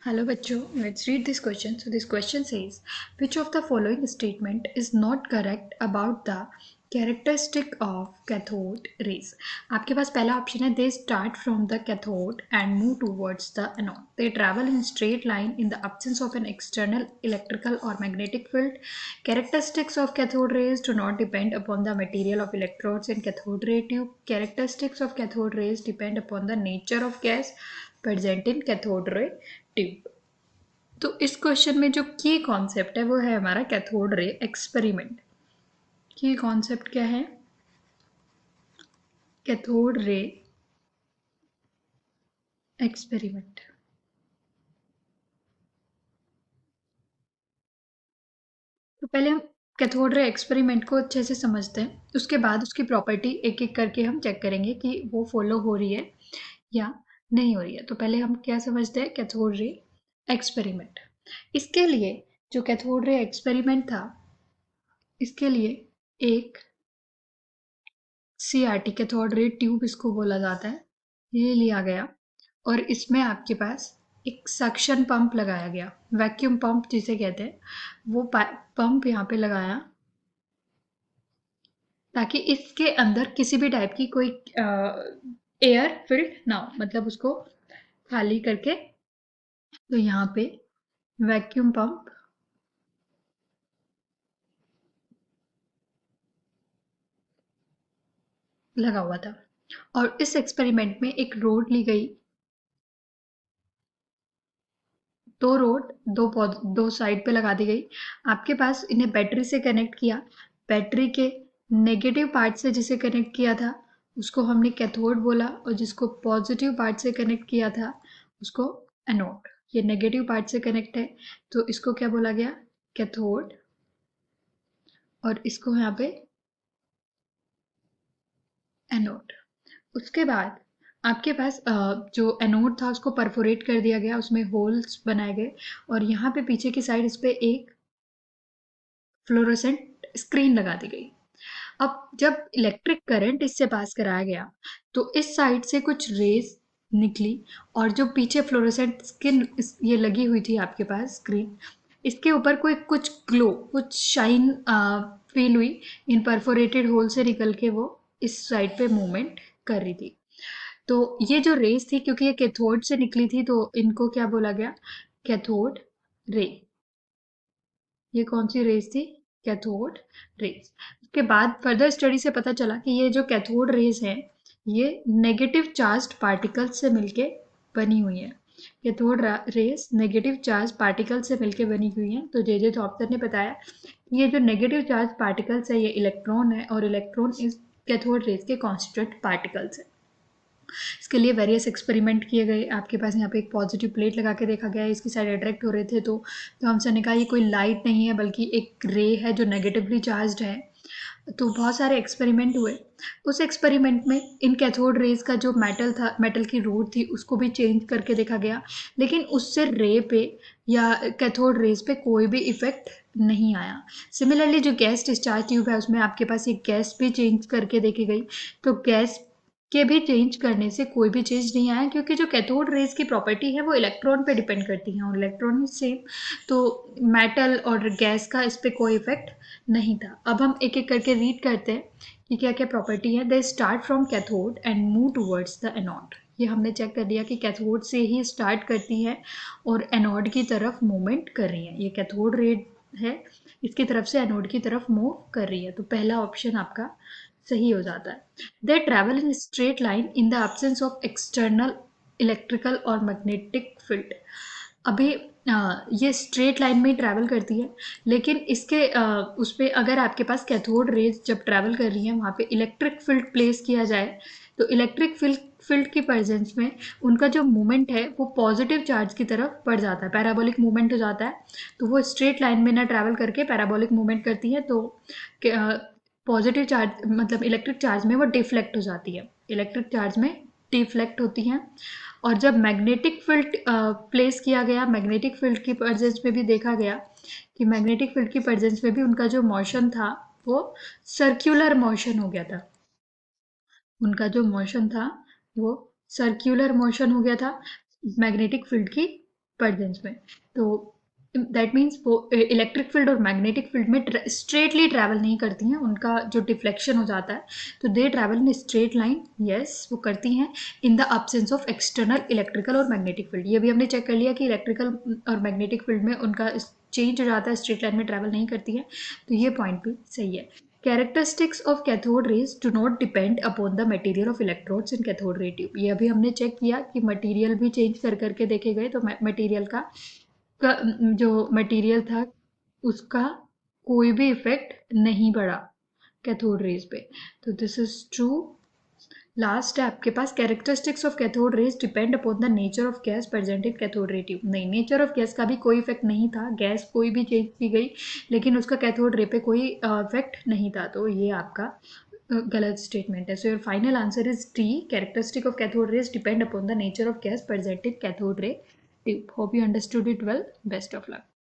Hello bachcho, let's read this question. So this question says, which of the following statement is not correct about the characteristic of cathode rays? आपके पास पहला option है, they start from the cathode and move towards the anode. They travel in straight line in the absence of an external electrical or magnetic field. Characteristics of cathode rays do not depend upon the material of electrodes in cathode ray tube. Characteristics of cathode rays depend upon the nature of gas present in cathode ray tube. तो इस question में जो की concept है वो है हमारा cathode ray experiment. की कॉन्सेप्ट क्या है? Cathode ray experiment. तो पहले हम कैथोड रे एक्सपेरिमेंट को अच्छे से समझते हैं, उसके बाद उसकी प्रॉपर्टी एक एक करके हम चेक करेंगे कि वो फॉलो हो रही है या नहीं हो रही है। तो पहले हम क्या समझते हैं कैथोड रे एक्सपेरिमेंट। इसके लिए जो कैथोड रे एक्सपेरिमेंट था, इसके लिए एक सीआरटी कैथोड रे ट्यूब इसको बोला जाता है, ये लिया गया और इसमें आपके पास एक सक्शन पंप लगाया गया, वैक्यूम पंप जिसे कहते हैं, वो पंप यहाँ पे लगाया ताकि इसके अंदर किसी भी टाइप की कोई एयर फिल्ड ना हो, मतलब उसको खाली करके। तो यहाँ पे वैक्यूम पंप लगा हुआ था और इस एक्सपेरिमेंट में एक रोड ली गई, दो रोड दो साइड पे लगा दी गई। आपके पास इन्हें बैटरी से कनेक्ट किया, बैटरी के नेगेटिव पार्ट से जिसे कनेक्ट किया था उसको हमने कैथोड बोला और जिसको पॉजिटिव पार्ट से कनेक्ट किया था उसको एनोड। ये नेगेटिव पार्ट से कनेक्ट है तो इसको क्या बोला गया? कैथोड। और इसको यहाँ पे एनोड। उसके बाद आपके पास जो एनोड था उसको परफोरेट कर दिया गया, उसमें होल्स बनाए गए और यहाँ पे पीछे की साइड इस पे एक फ्लोरोसेंट स्क्रीन लगा दी गई। अब जब इलेक्ट्रिक करंट इससे पास कराया गया तो इस साइड से कुछ रेज निकली और जो पीछे फ्लोरोसेंट स्किन ये लगी हुई थी आपके पास स्क्रीन, इसके ऊपर कोई कुछ ग्लो, कुछ शाइन फील हुई। इन परफोरेटेड होल से निकल के वो इस साइड पे मूवमेंट कर रही थी। तो ये जो रेस थी, क्योंकि ये कैथोड से निकली थी तो इनको क्या बोला गया? Cathode ray. ये कौन सी रेस थी? Cathode rays. उसके बाद फर्दर स्टडी से पता चला कि ये जो कैथोड रेस है ये नेगेटिव चार्ज्ड पार्टिकल्स से मिलके बनी हुई है। Cathode rays negative charge particle से मिलके बनी हुई है। तो जे थॉम्पसन ने बताया कि ये जो नेगेटिव चार्ज पार्टिकल्स है ये इलेक्ट्रॉन है और इलेक्ट्रॉन इस कैथोड रेस के कॉन्स्टिट्यूंट पार्टिकल्स है। इसके लिए वेरियस एक्सपेरिमेंट किए गए। आपके पास यहाँ पे एक पॉजिटिव प्लेट लगा के देखा गया है, इसकी साइड अट्रैक्ट हो रहे थे तो थॉम्सन ने कहा ये कोई लाइट नहीं है बल्कि एक रे है जो नेगेटिवली चार्ज्ड है। तो बहुत सारे एक्सपेरिमेंट हुए। उस एक्सपेरिमेंट में इन कैथोड रेज का जो मेटल था, मेटल की रोड थी, उसको भी चेंज करके देखा गया, लेकिन उससे रे पे या कैथोड रेज पे कोई भी इफेक्ट नहीं आया। सिमिलरली जो गैस डिस्चार्ज ट्यूब है उसमें आपके पास एक गैस भी चेंज करके देखी गई, तो गैस के भी चेंज करने से कोई भी चेंज नहीं आया, क्योंकि जो कैथोड रेज की प्रॉपर्टी है वो इलेक्ट्रॉन पे डिपेंड करती है और इलेक्ट्रॉन सेम, तो मेटल और गैस का इस पर कोई इफेक्ट नहीं था। अब हम एक एक करके रीड करते हैं कि क्या क्या प्रॉपर्टी है। They start from cathode and move towards the anode. ये हमने चेक कर लिया कि कैथोड से ही स्टार्ट करती है और एनोड की तरफ मूवमेंट कर रही है। ये कैथोड रे है, इसकी तरफ से एनोड की तरफ मूव कर रही है। तो पहला ऑप्शन आपका सही हो जाता है। दे travel in straight line in the absence of external electrical और मैग्नेटिक फील्ड। अभी ये स्ट्रेट लाइन में ही ट्रैवल करती है, लेकिन इसके उस पर अगर आपके पास कैथोड रेज जब ट्रैवल कर रही है वहाँ पे इलेक्ट्रिक फील्ड प्लेस किया जाए तो इलेक्ट्रिक फील्ड की प्रेजेंस में उनका जो मूवमेंट है वो पॉजिटिव चार्ज की तरफ बढ़ जाता है, पैराबोलिक मूवमेंट हो जाता है। तो वो स्ट्रेट लाइन में ना ट्रैवल करके पैराबोलिक मूवमेंट करती है, तो पॉजिटिव चार्ज मतलब इलेक्ट्रिक चार्ज में वो डिफ्लेक्ट हो जाती है, इलेक्ट्रिक चार्ज में डिफ्लेक्ट होती हैं। और जब मैग्नेटिक फील्ड प्लेस किया गया, मैग्नेटिक फील्ड की प्रेजेंस में भी देखा गया कि मैग्नेटिक फील्ड की प्रेजेंस में भी उनका जो मोशन था वो सर्क्यूलर मोशन हो गया था। उनका जो मोशन था वो सर्क्यूलर मोशन हो गया था मैग्नेटिक फील्ड की प्रेजेंस में। तो दैट मीन्स वो इलेक्ट्रिक फील्ड और मैग्नेटिक फील्ड में स्ट्रेटली ट्रैवल नहीं करती हैं, उनका जो डिफ्लेक्शन हो जाता है, तो दे travel in straight line, yes वो करती हैं in the absence of external electrical और मैग्नेटिक फील्ड। ये भी हमने चेक कर लिया कि इलेक्ट्रिकल और मैग्नेटिक फील्ड में उनका चेंज हो जाता है, स्ट्रेट लाइन में ट्रैवल नहीं करती है, तो ये पॉइंट भी सही है। Characteristics of cathode raise do not depend upon the material of electrodes in cathode ray tube. ये अभी हमने चेक किया कि मटेरियल भी चेंज कर करके देखे गए, तो मटेरियल का जो मटेरियल था उसका कोई भी इफेक्ट नहीं पड़ा कैथोड रेज पे, तो दिस इज ट्रू। लास्ट है आपके पास, characteristics of cathode rays depend upon the nature of gas present in cathode ray tube. नहीं, नेचर ऑफ गैस का भी कोई इफेक्ट नहीं था, गैस कोई भी चेंज की गई लेकिन उसका कैथोड रे पे कोई इफेक्ट नहीं था, तो ये आपका गलत स्टेटमेंट है। So your final answer is D, characteristic of cathode rays depend upon the nature of gas present in cathode ray tube. Hope you understood it well, best of luck.